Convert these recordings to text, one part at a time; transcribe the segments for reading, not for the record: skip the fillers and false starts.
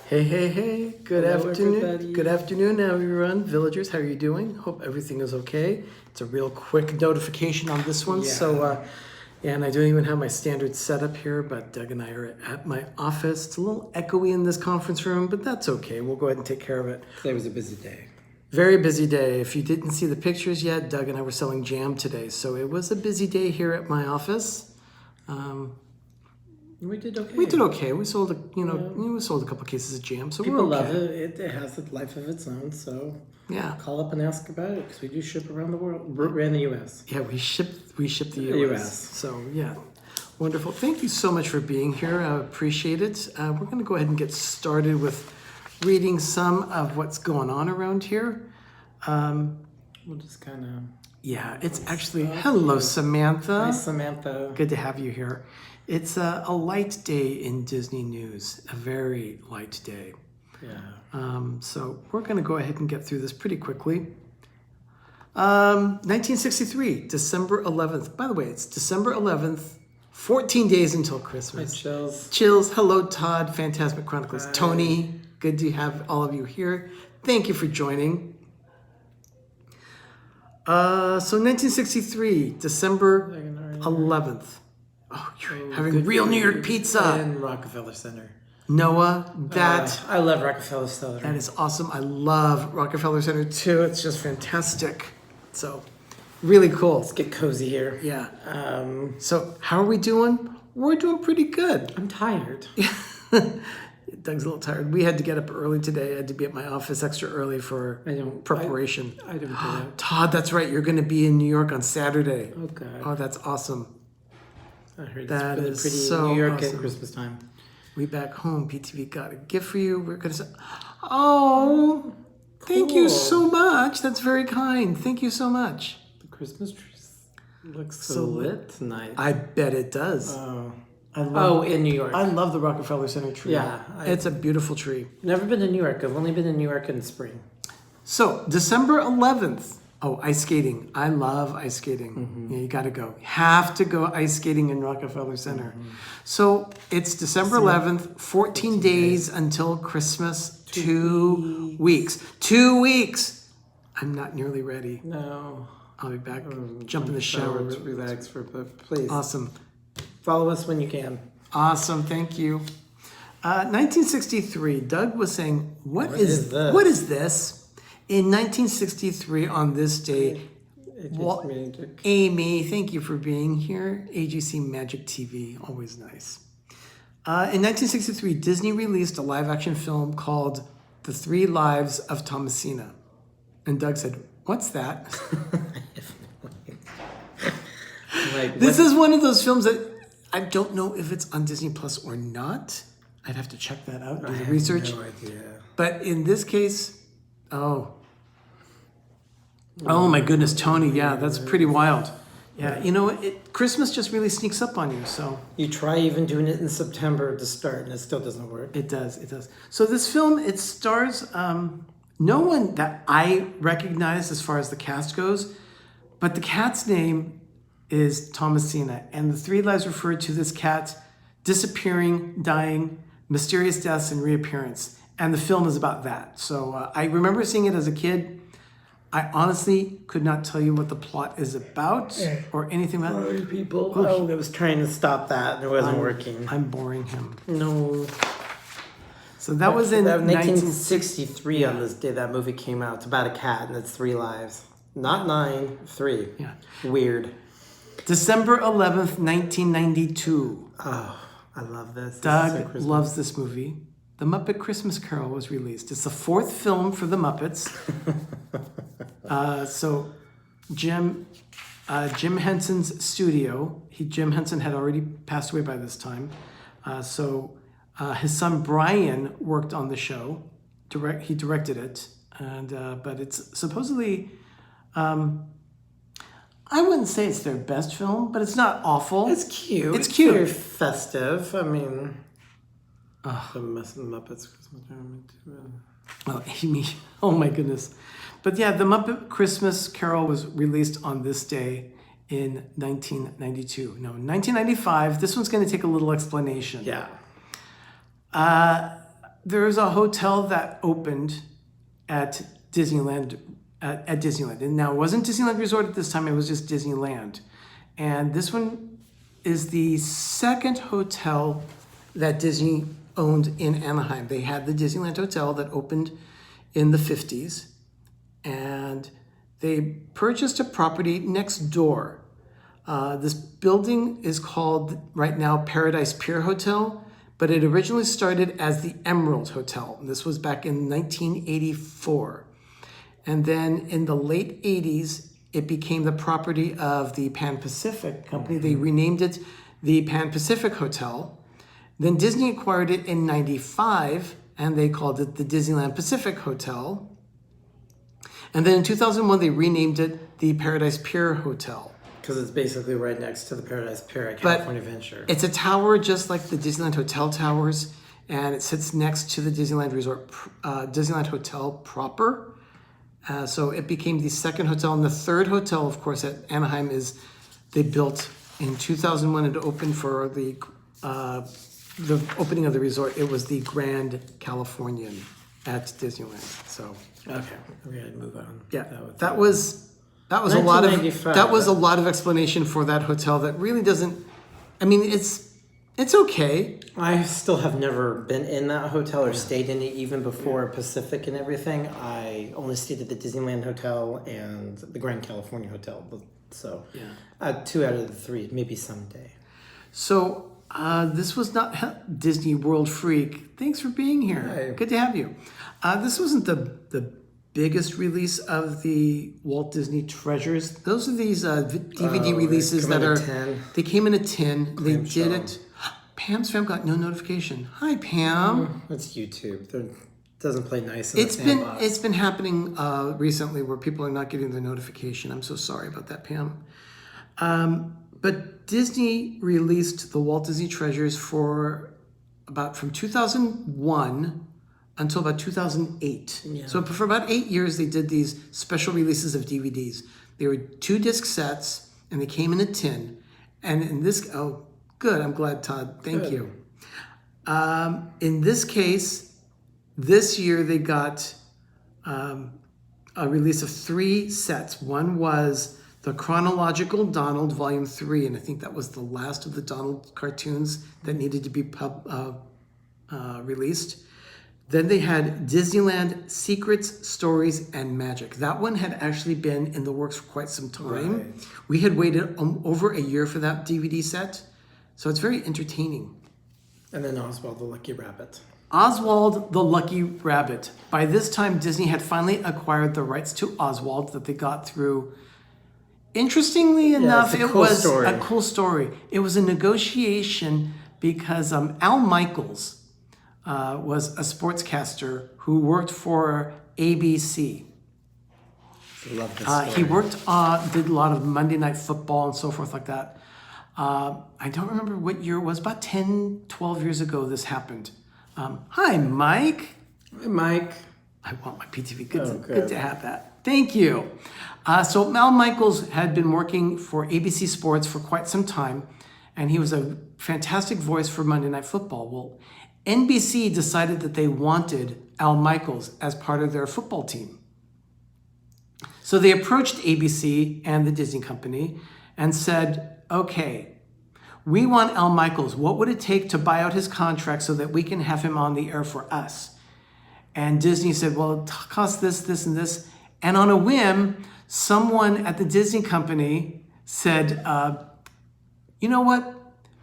Hey, hey, hey. Good Hello, afternoon. everybody. Good afternoon, everyone. Villagers, how are you doing? Hope everything is okay. It's a real quick notification on this one. And I don't even have my standard setup here, but Doug and I are at my office. It's a little echoey in this conference room, but that's okay. We'll go ahead and take care of it. Today was a busy day. Very busy day. If you didn't see the pictures yet, Doug and I were selling jam today. So it was a busy day here at my office. We did okay. We did okay. We sold we sold a couple cases of jam, so People we're okay. love it. It has a life of its own. So Yeah. call up and ask about it because we do ship around the world, around the U.S. Yeah, we ship the US. US. So yeah, wonderful. Thank you so much for being here. I appreciate it. We're going to go ahead and get started with reading some of what's going on around here. We'll just kind of. Yeah, it's actually hello Samantha. Hi, Samantha. Good to have you here. It's a light day in Disney news. A very light day. Yeah. So we're going to go ahead and get through this pretty quickly. 1963, December 11th. By the way, it's December 11th, 14 days until Christmas. Hi, Chills. Chills. Hello, Todd. Phantasmic Chronicles. Hi. Tony, good to have all of you here. Thank you for joining. So 1963, December 11th. Oh, you're having real New York pizza. And Rockefeller Center. Noah, I love Rockefeller Center. that is awesome. I love Rockefeller Center too. It's just fantastic. So, really cool. Let's get cozy here. Yeah. So, how are we doing? We're doing pretty good. I'm tired. Doug's a little tired. We had to get up early today. I had to be at my office extra early for preparation. I don't do that. Todd, that's right. You're going to be in New York on Saturday. Oh, God. Oh, that's awesome. I heard That it's really is pretty so New York awesome. at Christmas time. We back home. PTV got a gift for you. We're going to say, oh, thank you Cool. so much. That's very kind. Thank you so much. The Christmas tree looks So so lit tonight. I bet it does. In New York. I love the Rockefeller Center tree. Yeah, It's a beautiful tree. Never been to New York. I've only been in New York in the spring. So, December 11th. Oh, ice skating. I love ice skating. Yeah, you got to go. You have to go ice skating in Rockefeller Center. So, it's December 11th, 14 days until Christmas, 2 weeks. 2 weeks! I'm not nearly ready. No. I'll be back. Jump in the shower. Relax but please. Awesome. Follow us when you can. Awesome. Thank you. 1963, Doug was saying, what is this? What is this? In 1963, on this day, Amy, thank you for being here. AGC Magic TV, always nice. In 1963, Disney released a live-action film called The 3 Lives of Thomasina. And Doug said, what's that? This is one of those films that I don't know if it's on Disney Plus or not. I'd have to check that out, do the research. No idea. But in this case, oh my goodness, Tony, yeah, that's pretty wild. Yeah, you know, Christmas just really sneaks up on you, so. You try even doing it in September to start and it still doesn't work. It does. So this film, it stars no one that I recognize as far as the cast goes, but the cat's name is Thomasina, and the 3 lives refer to this cat disappearing, dying, mysterious deaths, and reappearance. And the film is about that. So I remember seeing it as a kid. I honestly could not tell you what the plot is about or anything about it. Sorry, people. I was trying to stop that and it wasn't working. I'm boring him. No. So that was in 1963 on this day that movie came out. It's about a cat and it's 3 lives. Not 9, 3. Yeah. Weird. December 11th, 1992. Oh, I love this. Doug loves this movie. The Muppet Christmas Carol was released. It's the 4th film for the Muppets. So Jim Henson's studio, Jim Henson had already passed away by this time. So his son Brian worked on the show. He directed it. But it's supposedly, I wouldn't say it's their best film, but it's not awful. It's cute. It's cute. Very festive. I mean, the Muppets Christmas Carol. Oh, Amy. Oh, my goodness. But yeah, the Muppet Christmas Carol was released on this day in 1992. No, 1995. This one's going to take a little explanation. Yeah. there's a hotel that opened at Disneyland, at Disneyland. And now it wasn't Disneyland Resort at this time, it was just Disneyland. And this one is the second hotel that Disney owned in Anaheim. They had the Disneyland Hotel that opened in the 50s, and they purchased a property next door. This building is called right now Paradise Pier Hotel, but it originally started as the Emerald Hotel. This was back in 1984. And then in the late 80s, it became the property of the Pan Pacific Company. They renamed it the Pan Pacific Hotel. Then Disney acquired it in 95, and they called it the Disneyland Pacific Hotel. And then in 2001, they renamed it the Paradise Pier Hotel. Because it's basically right next to the Paradise Pier at California Adventure. It's a tower just like the Disneyland Hotel towers, and it sits next to the Disneyland Resort, Disneyland Hotel proper. So it became the second hotel, and the third hotel, of course, at Anaheim is they built in 2001. It opened for the opening of the resort. It was the Grand Californian at Disneyland. So Okay, we gotta move on. yeah, that was a lot of 1995. Explanation for that hotel that really doesn't. I mean, it's okay. I still have never been in that hotel or stayed in it even before Pacific and everything. I only stayed at the Disneyland Hotel and the Grand California Hotel. So 2 out of the 3, maybe someday. So this was not Disney World Freak. Thanks for being here. Hi. Good to have you. This wasn't the biggest release of the Walt Disney Treasures. Those are these DVD releases that are. They came in a tin. They did it. Pam's fam got no notification. Hi, Pam. It's YouTube. It doesn't play nice in the sandbox. It's been happening recently where people are not getting the notification. I'm so sorry about that, Pam. But Disney released the Walt Disney Treasures from 2001 until about 2008. Yeah. So for about 8 years, they did these special releases of DVDs. They were 2-disc sets, and they came in a tin. And in this, oh, good. I'm glad, Todd. Thank you. In this case, this year they got a release of 3 sets. One was the Chronological Donald Volume 3, and I think that was the last of the Donald cartoons that needed to be released. Then they had Disneyland Secrets, Stories, and Magic. That one had actually been in the works for quite some time. Right. We had waited over a year for that DVD set, so it's very entertaining. And then Oswald the Lucky Rabbit. Oswald the Lucky Rabbit. By this time, Disney had finally acquired the rights to Oswald that they got through. Interestingly enough, it was a cool story. It was a negotiation because Al Michaels was a sportscaster who worked for ABC. I love this story. He did a lot of Monday Night Football and so forth like that. I don't remember what year it was, about 10, 12 years ago this happened. Hi, Mike. Hi, Mike. I want my PTV. Good to have that. Thank you. So Al Michaels had been working for ABC Sports for quite some time, and he was a fantastic voice for Monday Night Football. Well, NBC decided that they wanted Al Michaels as part of their football team. So they approached ABC and the Disney Company and said, okay, we want Al Michaels. What would it take to buy out his contract so that we can have him on the air for us? And Disney said, well, it costs this, this, and this. And on a whim, someone at the Disney Company said, you know what?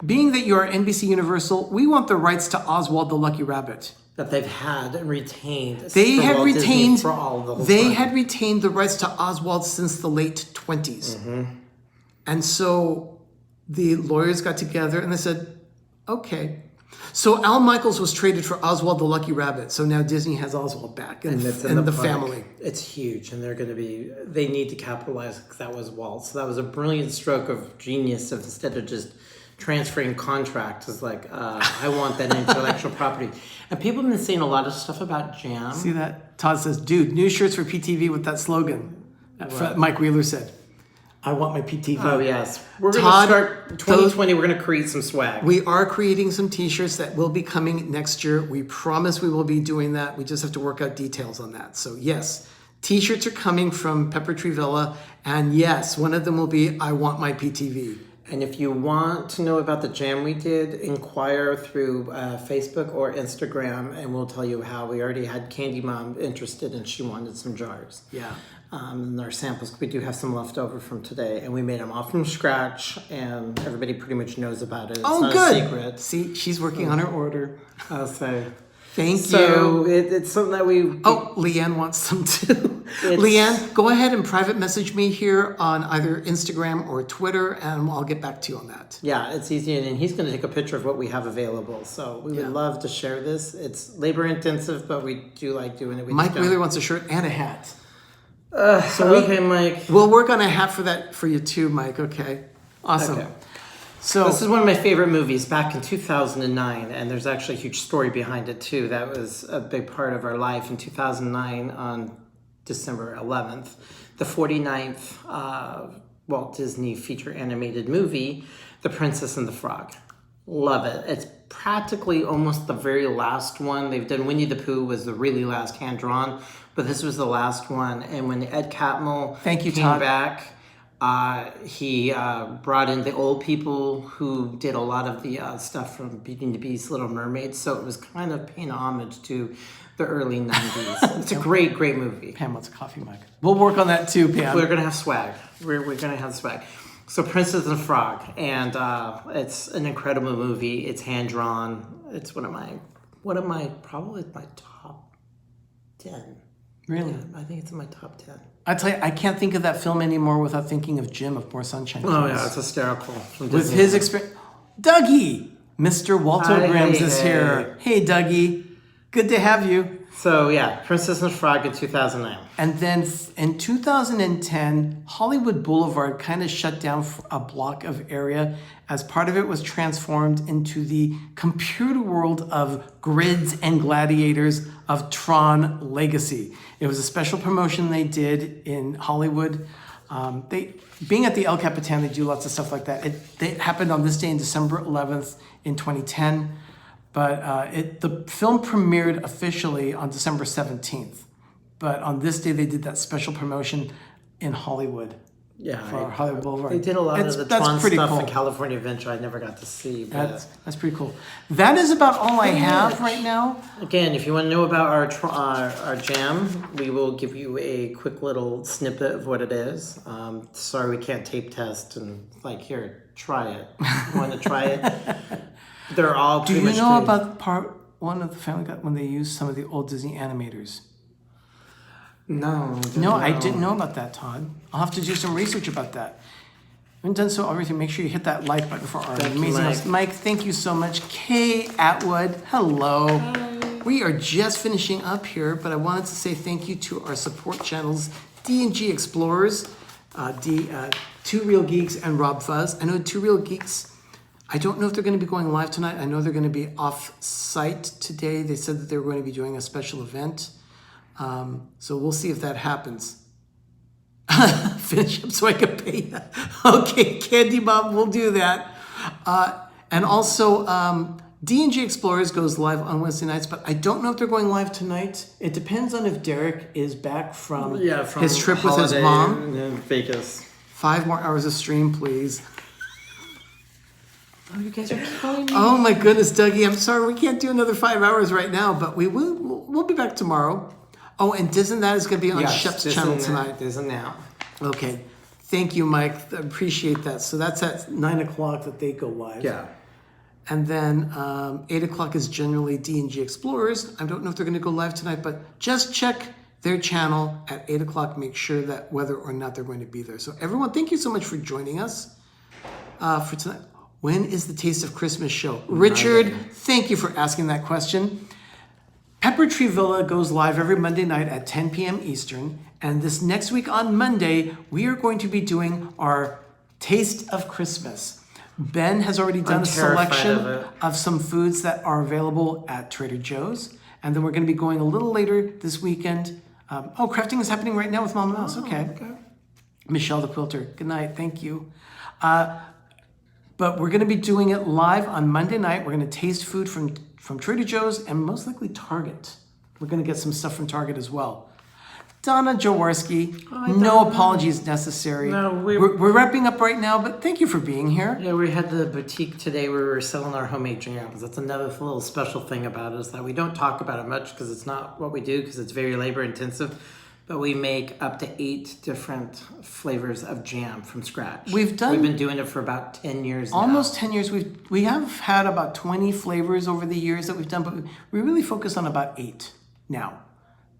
Being that you're NBC Universal, we want the rights to Oswald the Lucky Rabbit. That they've had and retained. They had retained the rights to Oswald since the late 20s. Mm-hmm. And so the lawyers got together and they said, okay. So Al Michaels was traded for Oswald the Lucky Rabbit. So now Disney has Oswald back in the family. It's huge, and they need to capitalize because that was Walt. So that was a brilliant stroke of genius instead of just transferring contracts. It's like, I want that intellectual property. And people have been saying a lot of stuff about Jam. See that? Todd says, dude, new shirts for PTV with that slogan. Right. Mike Wheeler said. I want my PTV. Oh, yes. We're going Todd, to start 2020. We're going to create some swag. We are creating some t-shirts that will be coming next year. We promise we will be doing that. We just have to work out details on that. So yes, t-shirts are coming from Pepper Tree Villa. And yes, one of them will be I want my PTV. And if you want to know about the jam we did, inquire through Facebook or Instagram, and we'll tell you how. We already had Candy Mom interested, and she wanted some jars. Yeah. And our samples, we do have some left over from today, and we made them all from scratch, and everybody pretty much knows about it. It's not good. a secret. See, she's working on her order. I'll say. Thank So you. it's something that we... Oh, Leanne wants some too. Leanne, go ahead and private message me here on either Instagram or Twitter, and I'll get back to you on that. Yeah, it's easy, and he's going to take a picture of what we have available. So we would love to share this. It's labor intensive, but we do like doing it. Mike really wants a shirt and a hat. Okay, Mike. We'll work on a hat for you too, Mike. Okay, awesome. Okay. So This is one of my favorite movies back in 2009, and there's actually a huge story behind it too. That was a big part of our life in 2009 on December 11th. The 49th Walt Disney feature animated movie, The Princess and the Frog. Love it. It's practically almost the very last one. They've done Winnie the Pooh was the really last hand-drawn, but this was the last one. And when Ed Catmull came back, he brought in the old people who did a lot of the stuff from Beauty and the Beast, Little Mermaid. So it was kind of paying homage to the early 90s. It's a great, great movie. Pam wants a coffee mug. We'll work on that too, Pam. We're going to have swag. We're going to have swag. So Princess and the Frog. And it's an incredible movie. It's hand-drawn. It's one of my probably my top 10. Really? Yeah, I think it's in my top 10. I tell you, I can't think of that film anymore without thinking of Jim of More Sunshine. Oh, yeah, it's hysterical. With his experience. Dougie! Mr. Walter Grimm's is here. Hey, Dougie. Good to have you. So, yeah, Princess and the Frog in 2009. And then in 2010, Hollywood Boulevard kind of shut down a block of area as part of it was transformed into the computer world of Grids and Gladiators of Tron Legacy. It was a special promotion they did in Hollywood. Being at the El Capitan, they do lots of stuff like that. It happened on this day in December 11th in 2010. But the film premiered officially on December 17th. But on this day, they did that special promotion in Hollywood. Yeah, for Hollywood Boulevard. They did a lot of the Tron stuff in California Adventure I never got to see. But that's pretty cool. That is about all I have right now. Again, if you want to know about our jam, we will give you a quick little snippet of what it is. Sorry we can't tape test and here, try it. You want to try it? They're all pretty much. Do you know about part one of the Family Guy when they used some of the old Disney animators? No. I didn't know about that, Todd. I'll have to do some research about that. I haven't done so already. Make sure you hit that like button for Arnie. Amazing host. Mike, thank you so much. Kay Atwood, hello. Hi. We are just finishing up here, but I wanted to say thank you to our support channels, D&G Explorers, Two Real Geeks, and Rob Fuzz. I know Two Real Geeks, I don't know if they're going to be going live tonight. I know they're going to be off-site today. They said that they were going to be doing a special event. So we'll see if that happens. Finish up so I can pay you. Okay, Candy Mom, we'll do that. And also, D&G Explorers goes live on Wednesday nights, but I don't know if they're going live tonight. It depends on if Derek is back from his trip with his mom. In Vegas. 5 more hours of stream, please. Oh, you guys are killing me. Oh my goodness, Dougie, I'm sorry we can't do another 5 hours right now, but we'll be back tomorrow. Oh, and Disney That is going to be on Shep's channel tonight. Disney Now. Okay, thank you, Mike. I appreciate that. So that's at 9 o'clock that they go live. Yeah. And then 8 o'clock is generally D&G Explorers. I don't know if they're going to go live tonight, but just check their channel at 8 o'clock. Make sure that whether or not they're going to be there. So everyone, thank you so much for joining us for tonight. When is the Taste of Christmas show? Richard, thank you for asking that question. Pepper Tree Villa goes live every Monday night at 10 p.m. Eastern. And this next week on Monday, we are going to be doing our Taste of Christmas. Ben has already done a selection of some foods that are available at Trader Joe's. And then we're going to be going a little later this weekend. Crafting is happening right now with Mama Mouse. Okay. Michelle the Quilter, good night. Thank you. But we're going to be doing it live on Monday night. We're going to taste food from Trader Joe's and most likely Target. We're going to get some stuff from Target as well. Donna Jaworski, no apologies necessary. No, we're wrapping up right now, but thank you for being here. Yeah, we had the boutique today where we were selling our homemade jams. That's another little special thing about it is that we don't talk about it much because it's not what we do because it's very labor intensive. But we make up to 8 different flavors of jam from scratch. We've been doing it for about 10 years now. Almost 10 years. We have had about 20 flavors over the years that we've done, but we really focus on about 8 now.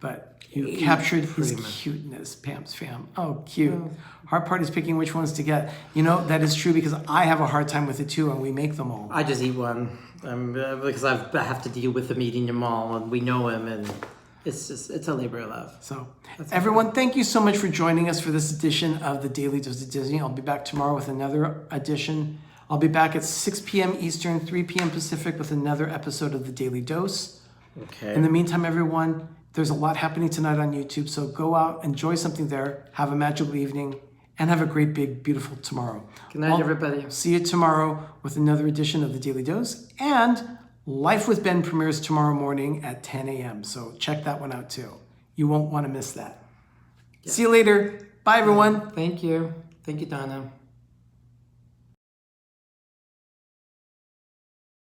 But you captured his cuteness, Pam's fam. Oh, cute. Hard part is picking which ones to get. You know, that is true because I have a hard time with it too, and we make them all. I just eat one because I have to deal with him eating them all, and we know him, and it's a labor of love. So, everyone, thank you so much for joining us for this edition of the Daily Dose of Disney. I'll be back tomorrow with another edition. I'll be back at 6 p.m. Eastern, 3 p.m. Pacific with another episode of the Daily Dose. Okay. In the meantime, everyone, there's a lot happening tonight on YouTube, so go out, enjoy something there, have a magical evening, and have a great, big, beautiful tomorrow. Good night, everybody. See you tomorrow with another edition of the Daily Dose, and Life with Ben premieres tomorrow morning at 10 a.m., so check that one out too. You won't want to miss that. Yeah. See you later. Bye, everyone. Thank you. Thank you, Donna.